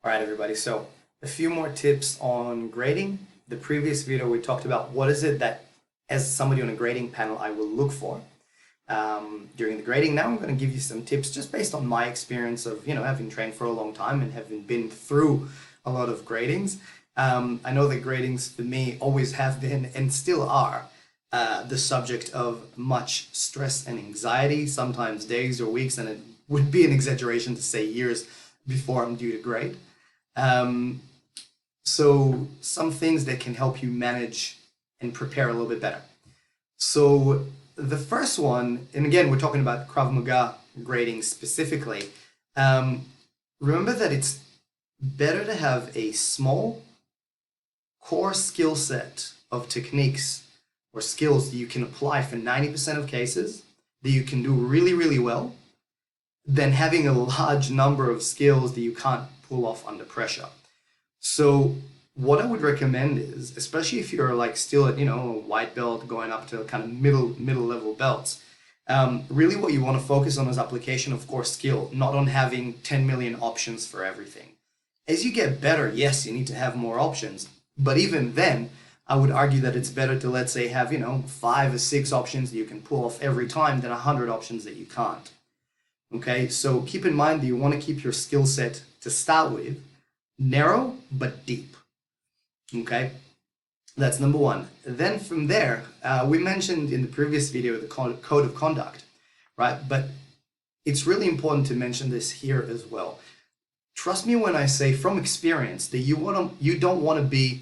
All right, everybody. So a few more tips on grading. The previous video, we talked about what is it that, as somebody on a grading panel, I will look for during the grading. Now I'm going to give you some tips just based on my experience of, having trained for a long time and having been through a lot of gradings. I know that gradings for me always have been and still are the subject of much stress and anxiety, sometimes days or weeks, and it would be an exaggeration to say years before I'm due to grade. So some things that can help you manage and prepare a little bit better. So the first one, and again, we're talking about Krav Maga grading specifically. Remember that it's better to have a small core skill set of techniques or skills that you can apply for 90% of cases that you can do really, really well than having a large number of skills that you can't pull off under pressure. So what I would recommend is, especially if you're like still at, a white belt going up to kind of middle level belts, really what you want to focus on is application of core skill, not on having 10 million options for everything. As you get better, yes, you need to have more options, but even then, I would argue that it's better to, let's say, have, 5 or 6 options that you can pull off every time than 100 options that you can't. Okay, so keep in mind that you want to keep your skill set to start with narrow but deep. Okay, that's number one. Then from there, we mentioned in the previous video the code of conduct, right? But it's really important to mention this here as well. Trust me when I say from experience that you don't want to be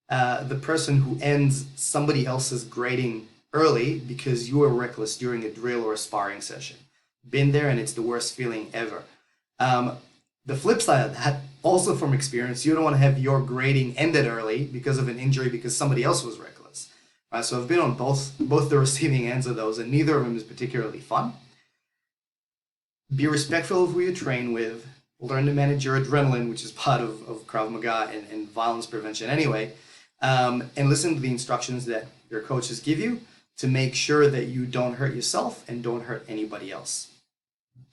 the person who ends somebody else's grading early because you were reckless during a drill or a sparring session. Been there, and it's the worst feeling ever. The flip side of that, also from experience, you don't want to have your grading ended early because of an injury because somebody else was reckless. Right? So I've been on both the receiving ends of those, and neither of them is particularly fun. Be respectful of who you train with. Learn to manage your adrenaline, which is part of Krav Maga and violence prevention anyway. And listen to the instructions that your coaches give you to make sure that you don't hurt yourself and don't hurt anybody else.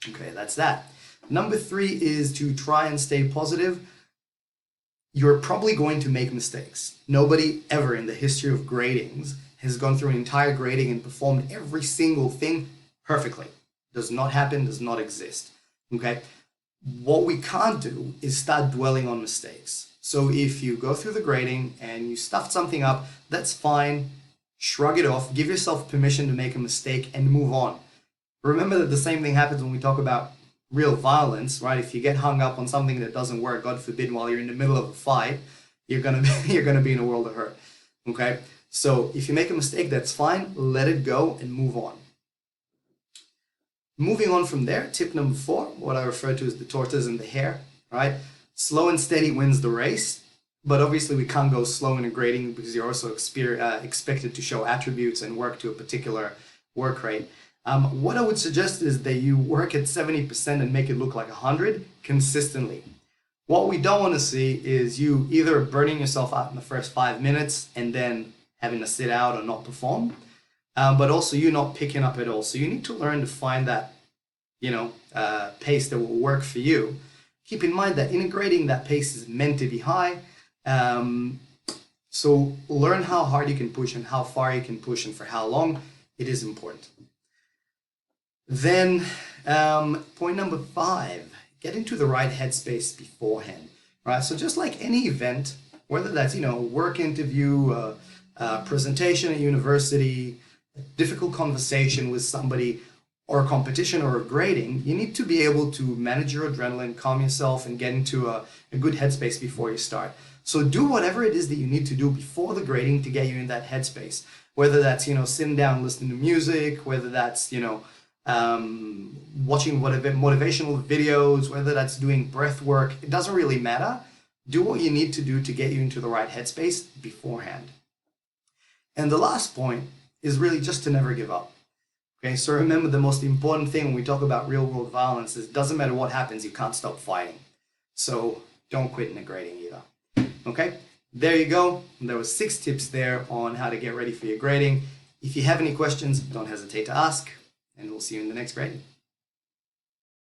Okay, that's that. Number 3 is to try and stay positive. You're probably going to make mistakes. Nobody ever in the history of gradings has gone through an entire grading and performed every single thing perfectly. Does not happen, does not exist. Okay? What we can't do is start dwelling on mistakes. So if you go through the grading and you stuffed something up, that's fine. Shrug it off, give yourself permission to make a mistake and move on. Remember that the same thing happens when we talk about real violence, right? If you get hung up on something that doesn't work, God forbid, while you're in the middle of a fight, you're gonna be in a world of hurt. Okay? So if you make a mistake, that's fine. Let it go and move on. Moving on from there, tip number 4, what I refer to as the tortoise and the hare, right? Slow and steady wins the race, but obviously we can't go slow in a grading because you're also expected to show attributes and work to a particular work rate. What I would suggest is that you work at 70% and make it look like 100 consistently. What we don't want to see is you either burning yourself out in the first 5 minutes and then having to sit out or not perform, but also you not picking up at all. So you need to learn to find that, pace that will work for you. Keep in mind that in a grading, that pace is meant to be high. So learn how hard you can push and how far you can push and for how long. It is important. Then point number 5, get into the right headspace beforehand, right? So just like any event, whether that's, work interview, presentation at university, a difficult conversation with somebody, or a competition or a grading, you need to be able to manage your adrenaline, calm yourself, and get into a good headspace before you start. So do whatever it is that you need to do before the grading to get you in that headspace, whether that's, sitting down, listening to music, whether that's, watching whatever motivational videos, whether that's doing breath work, it doesn't really matter. Do what you need to do to get you into the right headspace beforehand. And the last point is really just to never give up. Okay, so remember the most important thing when we talk about real world violence is it doesn't matter what happens, you can't stop fighting. So don't quit in a grading either. Okay, there you go. There was 6 tips there on how to get ready for your grading. If you have any questions, don't hesitate to ask. And we'll see you in the next grading.